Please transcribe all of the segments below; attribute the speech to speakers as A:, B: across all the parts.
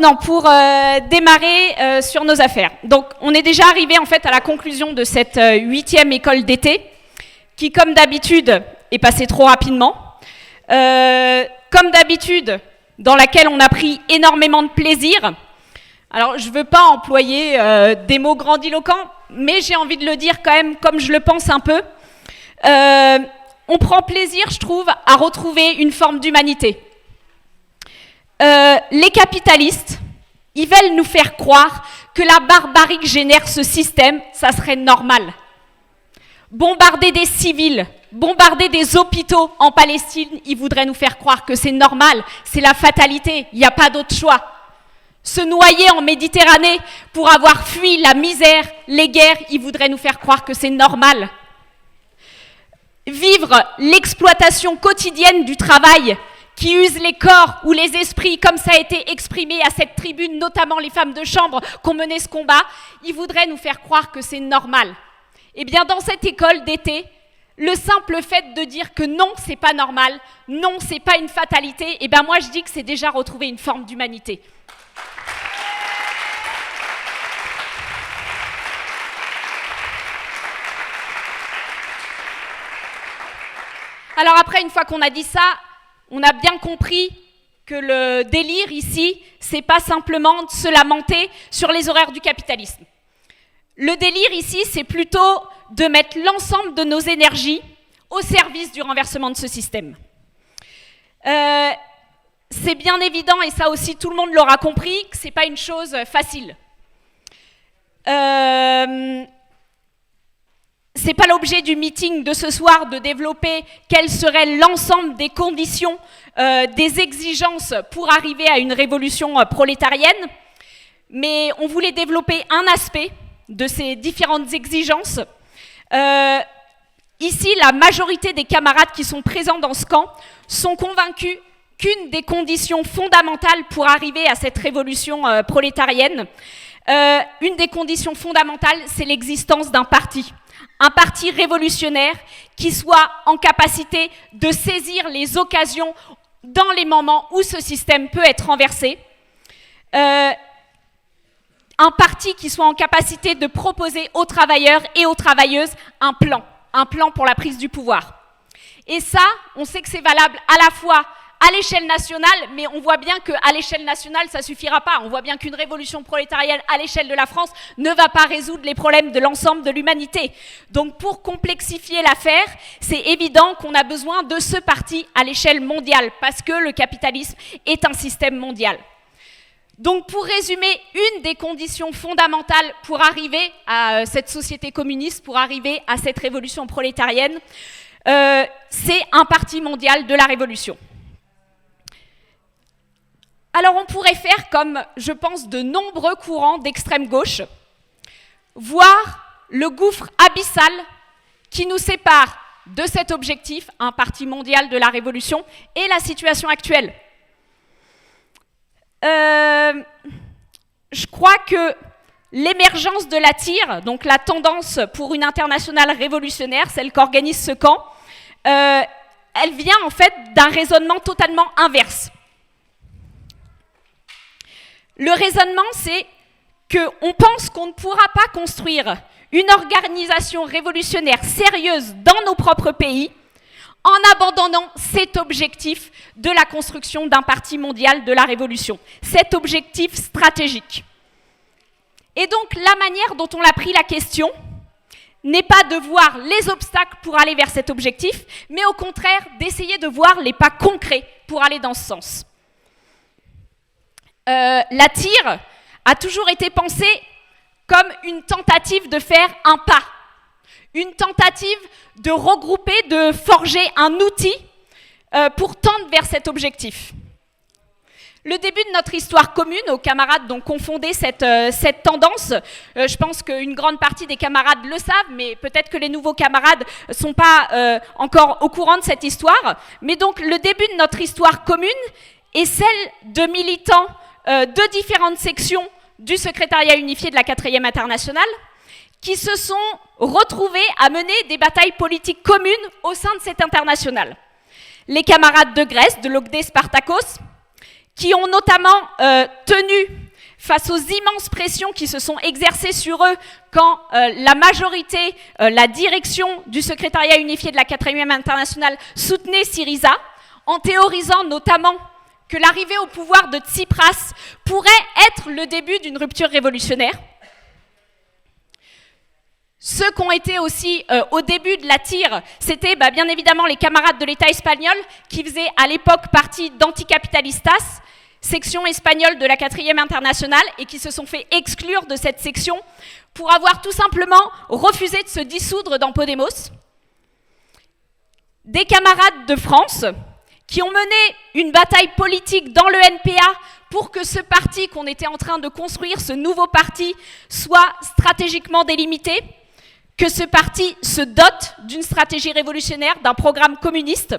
A: maintenant, pour démarrer sur nos affaires. Donc, on est déjà arrivé en fait à la conclusion de cette 8e école d'été, qui, comme d'habitude, est passée trop rapidement. Comme d'habitude, dans laquelle on a pris énormément de plaisir. Alors, je ne veux pas employer des mots grandiloquents, mais j'ai envie de le dire quand même comme je le pense un peu. On prend plaisir, je trouve, à retrouver une forme d'humanité. Les capitalistes, ils veulent nous faire croire que la barbarie que génère ce système, ça serait normal. Bombarder des civils, bombarder des hôpitaux en Palestine, ils voudraient nous faire croire que c'est normal, c'est la fatalité, il n'y a pas d'autre choix. Se noyer en Méditerranée pour avoir fui la misère, les guerres, ils voudraient nous faire croire que c'est normal. Vivre l'exploitation quotidienne du travail qui use les corps ou les esprits, comme ça a été exprimé à cette tribune, notamment les femmes de chambre qui ont mené ce combat, ils voudraient nous faire croire que c'est normal. Eh bien, dans cette école d'été, le simple fait de dire que non, c'est pas normal, non, c'est pas une fatalité, eh bien moi je dis que c'est déjà retrouver une forme d'humanité. Alors après, une fois qu'on a dit ça, on a bien compris que le délire ici, c'est pas simplement de se lamenter sur les horaires du capitalisme. Le délire ici, c'est plutôt de mettre l'ensemble de nos énergies au service du renversement de ce système. C'est bien évident, et ça aussi tout le monde l'aura compris, que c'est pas une chose facile. C'est pas l'objet du meeting de ce soir de développer quelles seraient l'ensemble des conditions, des exigences pour arriver à une révolution prolétarienne, mais on voulait développer un aspect de ces différentes exigences. Ici, la majorité des camarades qui sont présents dans ce camp sont convaincus qu'une des conditions fondamentales pour arriver à cette révolution prolétarienne, une des conditions fondamentales, c'est l'existence d'un parti révolutionnaire qui soit en capacité de saisir les occasions dans les moments où ce système peut être renversé. Un parti qui soit en capacité de proposer aux travailleurs et aux travailleuses un plan pour la prise du pouvoir. Et ça, on sait que c'est valable à la fois à l'échelle nationale, mais on voit bien qu'à l'échelle nationale, ça ne suffira pas. On voit bien qu'une révolution prolétarienne à l'échelle de la France ne va pas résoudre les problèmes de l'ensemble de l'humanité. Donc pour complexifier l'affaire, c'est évident qu'on a besoin de ce parti à l'échelle mondiale, parce que le capitalisme est un système mondial. Donc pour résumer, une des conditions fondamentales pour arriver à cette société communiste, pour arriver à cette révolution prolétarienne, c'est un parti mondial de la révolution. Alors on pourrait faire comme, je pense, de nombreux courants d'extrême gauche, voir le gouffre abyssal qui nous sépare de cet objectif, un parti mondial de la révolution, et la situation actuelle. Je crois que l'émergence de la TIR, donc la tendance pour une internationale révolutionnaire, celle qu'organise ce camp, elle vient en fait d'un raisonnement totalement inverse. Le raisonnement, c'est qu'on pense qu'on ne pourra pas construire une organisation révolutionnaire sérieuse dans nos propres pays en abandonnant cet objectif de la construction d'un parti mondial de la révolution, cet objectif stratégique. Et donc, la manière dont on a pris la question n'est pas de voir les obstacles pour aller vers cet objectif, mais au contraire d'essayer de voir les pas concrets pour aller dans ce sens. La TIR a toujours été pensée comme une tentative de faire un pas, une tentative de regrouper, de forger un outil pour tendre vers cet objectif. Le début de notre histoire commune, aux camarades donc, qui ont fondé cette tendance, je pense qu'une grande partie des camarades le savent, mais peut-être que les nouveaux camarades ne sont pas encore au courant de cette histoire. Mais donc le début de notre histoire commune est celle de militants de différentes sections du secrétariat unifié de la 4e internationale qui se sont retrouvés à mener des batailles politiques communes au sein de cette internationale. Les camarades de Grèce, de l'Ogdé Spartakos, qui ont notamment tenu face aux immenses pressions qui se sont exercées sur eux quand la majorité, la direction du secrétariat unifié de la 4e internationale soutenait Syriza, en théorisant notamment que l'arrivée au pouvoir de Tsipras pourrait être le début d'une rupture révolutionnaire. Ceux qui ont été aussi au début de la tire, c'était bien évidemment les camarades de l'État espagnol qui faisaient à l'époque partie d'Anticapitalistas, section espagnole de la 4e internationale, et qui se sont fait exclure de cette section pour avoir tout simplement refusé de se dissoudre dans Podemos. Des camarades de France qui ont mené une bataille politique dans le NPA pour que ce parti qu'on était en train de construire, ce nouveau parti, soit stratégiquement délimité, que ce parti se dote d'une stratégie révolutionnaire, d'un programme communiste.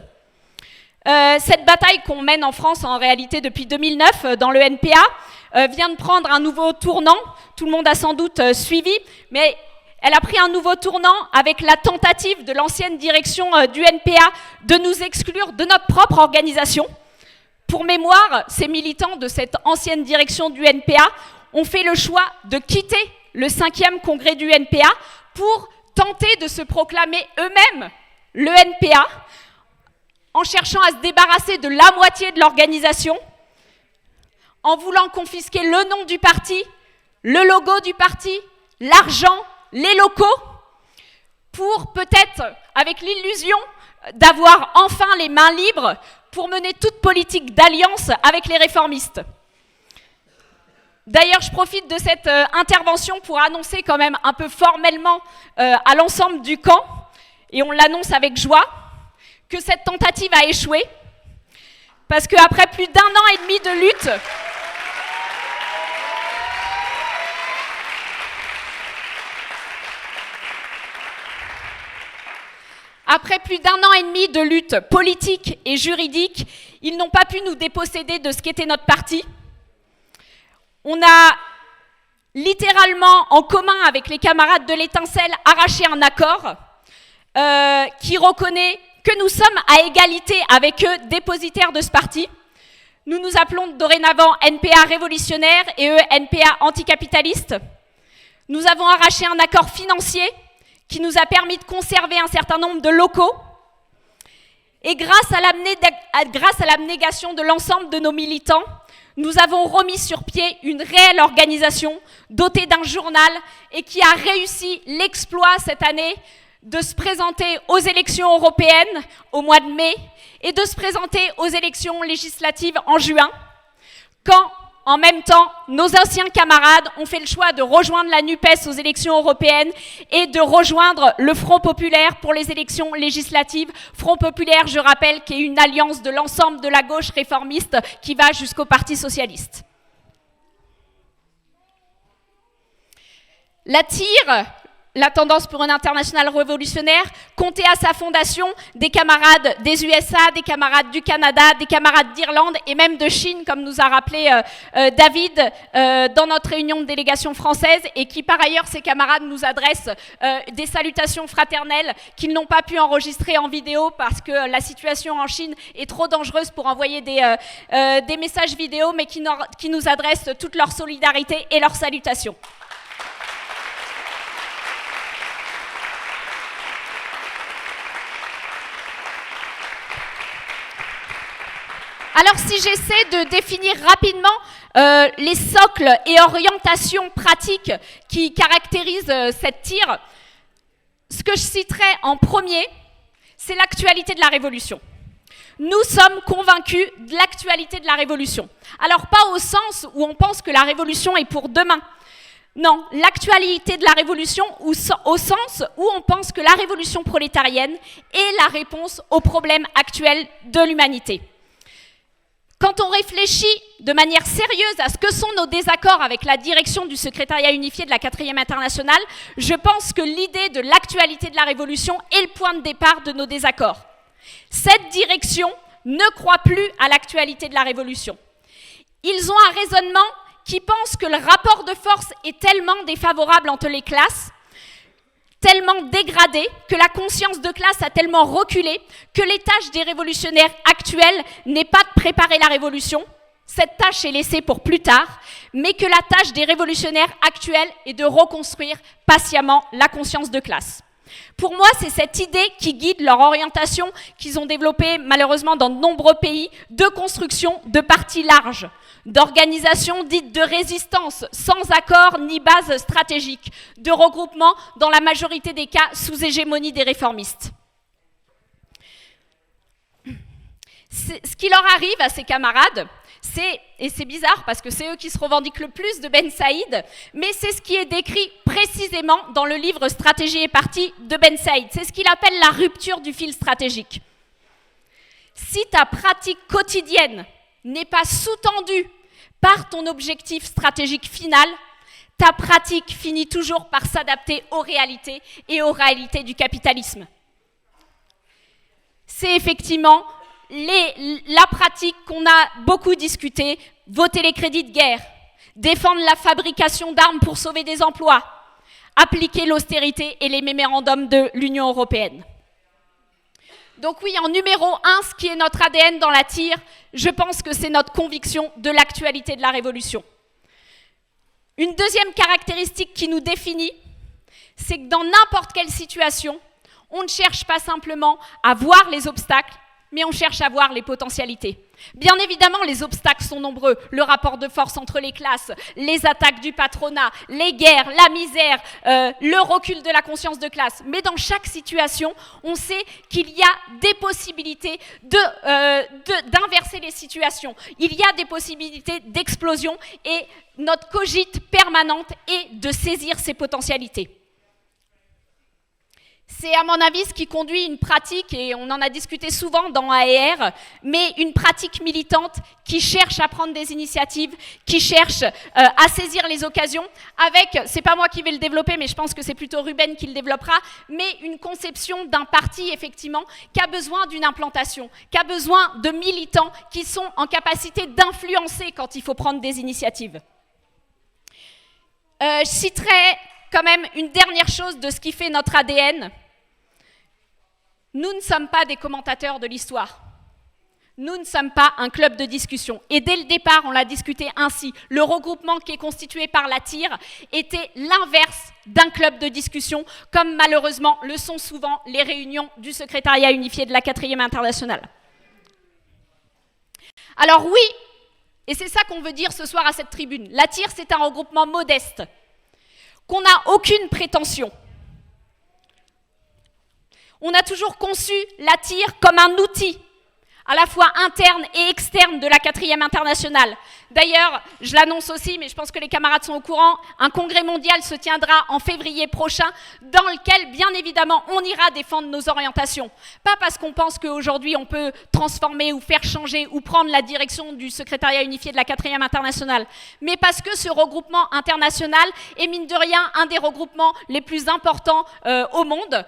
A: Cette bataille qu'on mène en France en réalité depuis 2009 dans le NPA vient de prendre un nouveau tournant, tout le monde a sans doute suivi, mais elle a pris un nouveau tournant avec la tentative de l'ancienne direction du NPA de nous exclure de notre propre organisation. Pour mémoire, ces militants de cette ancienne direction du NPA ont fait le choix de quitter le 5e congrès du NPA pour tenter de se proclamer eux-mêmes le NPA, en cherchant à se débarrasser de la moitié de l'organisation, en voulant confisquer le nom du parti, le logo du parti, l'argent, les locaux, pour peut-être, avec l'illusion d'avoir enfin les mains libres pour mener toute politique d'alliance avec les réformistes. D'ailleurs, je profite de cette intervention pour annoncer quand même un peu formellement à l'ensemble du camp, et on l'annonce avec joie, que cette tentative a échoué, parce qu'après plus d'1 an et demi de lutte, après plus d'1 an et demi de lutte politique et juridique, ils n'ont pas pu nous déposséder de ce qu'était notre parti. On a littéralement, en commun avec les camarades de l'Étincelle, arraché un accord qui reconnaît que nous sommes à égalité avec eux, dépositaires de ce parti. Nous nous appelons dorénavant NPA révolutionnaire et eux NPA anticapitaliste. Nous avons arraché un accord financier qui nous a permis de conserver un certain nombre de locaux. Et grâce à l'abnégation de l'ensemble de nos militants, nous avons remis sur pied une réelle organisation dotée d'un journal et qui a réussi l'exploit cette année de se présenter aux élections européennes au mois de mai et de se présenter aux élections législatives en juin, quand, en même temps, nos anciens camarades ont fait le choix de rejoindre la NUPES aux élections européennes et de rejoindre le Front populaire pour les élections législatives. Front populaire, je rappelle, qui est une alliance de l'ensemble de la gauche réformiste qui va jusqu'au Parti socialiste. La TIR, la Tendance pour une internationale révolutionnaire, comptait à sa fondation des camarades des USA, des camarades du Canada, des camarades d'Irlande et même de Chine, comme nous a rappelé David dans notre réunion de délégation française, et qui par ailleurs, ces camarades nous adressent des salutations fraternelles qu'ils n'ont pas pu enregistrer en vidéo parce que la situation en Chine est trop dangereuse pour envoyer des messages vidéo, mais qui nous adressent toute leur solidarité et leurs salutations. Alors si j'essaie de définir rapidement les socles et orientations pratiques qui caractérisent cette tire, ce que je citerai en premier, c'est l'actualité de la Révolution. Nous sommes convaincus de l'actualité de la Révolution. Alors pas au sens où on pense que la Révolution est pour demain. Non, l'actualité de la Révolution au sens où on pense que la Révolution prolétarienne est la réponse aux problèmes actuels de l'humanité. Quand on réfléchit de manière sérieuse à ce que sont nos désaccords avec la direction du secrétariat unifié de la 4e internationale, je pense que l'idée de l'actualité de la Révolution est le point de départ de nos désaccords. Cette direction ne croit plus à l'actualité de la Révolution. Ils ont un raisonnement qui pense que le rapport de force est tellement défavorable entre les classes, tellement dégradé, que la conscience de classe a tellement reculé, que les tâches des révolutionnaires actuels n'est pas de préparer la révolution, cette tâche est laissée pour plus tard, mais que la tâche des révolutionnaires actuels est de reconstruire patiemment la conscience de classe. Pour moi, c'est cette idée qui guide leur orientation qu'ils ont développée malheureusement dans de nombreux pays de construction de partis larges, d'organisations dites de résistance sans accord ni base stratégique, de regroupement dans la majorité des cas sous hégémonie des réformistes. Ce qui leur arrive à ces camarades, et c'est bizarre parce que c'est eux qui se revendiquent le plus de Ben Saïd, mais c'est ce qui est décrit précisément dans le livre Stratégie et parti de Ben Saïd. C'est ce qu'il appelle la rupture du fil stratégique. Si ta pratique quotidienne n'est pas sous-tendue par ton objectif stratégique final, ta pratique finit toujours par s'adapter aux réalités et aux réalités du capitalisme. C'est effectivement la pratique qu'on a beaucoup discutée, voter les crédits de guerre, défendre la fabrication d'armes pour sauver des emplois, appliquer l'austérité et les mémorandums de l'Union européenne. Donc oui, en numéro 1, ce qui est notre ADN dans la tire, je pense que c'est notre conviction de l'actualité de la Révolution. Une deuxième caractéristique qui nous définit, c'est que dans n'importe quelle situation, on ne cherche pas simplement à voir les obstacles, mais on cherche à voir les potentialités. Bien évidemment, les obstacles sont nombreux. Le rapport de force entre les classes, les attaques du patronat, les guerres, la misère, le recul de la conscience de classe. Mais dans chaque situation, on sait qu'il y a des possibilités d'inverser les situations. Il y a des possibilités d'explosion et notre cogite permanente est de saisir ces potentialités. C'est à mon avis ce qui conduit une pratique, et on en a discuté souvent dans AER, mais une pratique militante qui cherche à prendre des initiatives, qui cherche à saisir les occasions avec, c'est pas moi qui vais le développer, mais je pense que c'est plutôt Ruben qui le développera, mais une conception d'un parti effectivement qui a besoin d'une implantation, qui a besoin de militants qui sont en capacité d'influencer quand il faut prendre des initiatives. Je citerai quand même une dernière chose de ce qui fait notre ADN. Nous ne sommes pas des commentateurs de l'histoire. Nous ne sommes pas un club de discussion. Et dès le départ, on l'a discuté ainsi. Le regroupement qui est constitué par la TIR était l'inverse d'un club de discussion, comme malheureusement le sont souvent les réunions du secrétariat unifié de la 4e internationale. Alors oui, et c'est ça qu'on veut dire ce soir à cette tribune, la TIR c'est un regroupement modeste, qu'on n'a aucune prétention. On a toujours conçu la TIR comme un outil, à la fois interne et externe de la 4e internationale. D'ailleurs, je l'annonce aussi, mais je pense que les camarades sont au courant, un congrès mondial se tiendra en février prochain, dans lequel, bien évidemment, on ira défendre nos orientations. Pas parce qu'on pense qu'aujourd'hui, on peut transformer ou faire changer ou prendre la direction du secrétariat unifié de la 4e internationale, mais parce que ce regroupement international est, mine de rien, un des regroupements les plus importants au monde.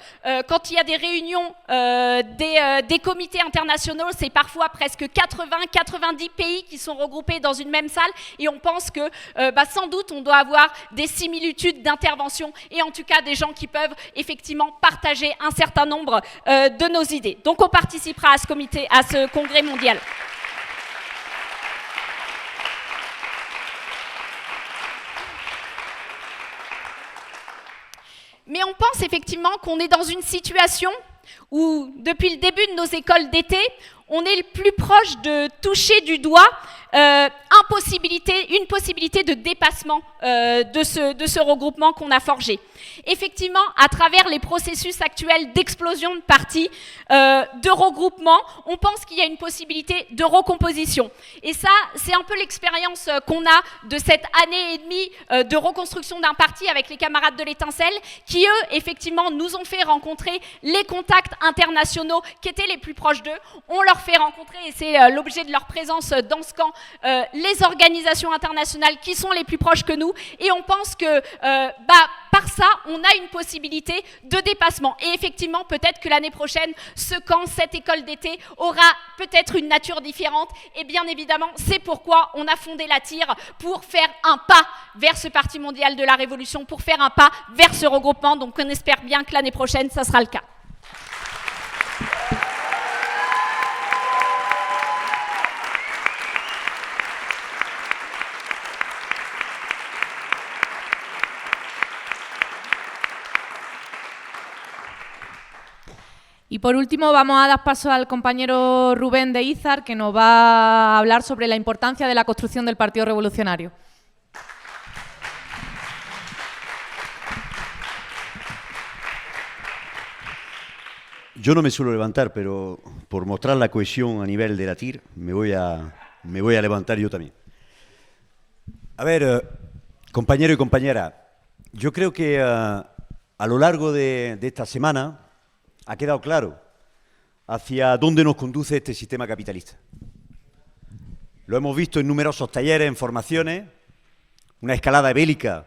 A: Quand il y a des réunions des comités internationaux, c'est parfois presque 80-90 pays qui sont regroupés dans une même salle et on pense que sans doute on doit avoir des similitudes d'intervention et en tout cas des gens qui peuvent effectivement partager un certain nombre de nos idées. Donc on participera à ce congrès mondial. Mais on pense effectivement qu'on est dans une situation où, depuis le début de nos écoles d'été, on est le plus proche de toucher du doigt une possibilité de dépassement de ce regroupement qu'on a forgé. Effectivement, à travers les processus actuels d'explosion de partis, de regroupement, on pense qu'il y a une possibilité de recomposition. Et ça, c'est un peu l'expérience qu'on a de cette année et demie de reconstruction d'un parti avec les camarades de l'Étincelle, qui eux, effectivement, nous ont fait rencontrer les contacts internationaux qui étaient les plus proches d'eux. On leur fait rencontrer, et c'est l'objet de leur présence dans ce camp, les organisations internationales qui sont les plus proches que nous, et on pense que par ça, on a une possibilité de dépassement. Et effectivement, peut-être que l'année prochaine, ce camp, cette école d'été, aura peut-être une nature différente, et bien évidemment, c'est pourquoi on a fondé la TIR, pour faire un pas vers ce Parti mondial de la Révolution, pour faire un pas vers ce regroupement, donc on espère bien que l'année prochaine, ça sera le cas.
B: Y por último vamos a dar paso al compañero Rubén de Izar, que nos va a hablar sobre la importancia de la construcción del Partido Revolucionario.
C: Yo no me suelo levantar, pero por mostrar la cohesión a nivel de la TIR, me voy a levantar yo también. A ver, compañero y compañera, yo creo que a lo largo de esta semana ha quedado claro hacia dónde nos conduce este sistema capitalista. Lo hemos visto en numerosos talleres, en formaciones, una escalada bélica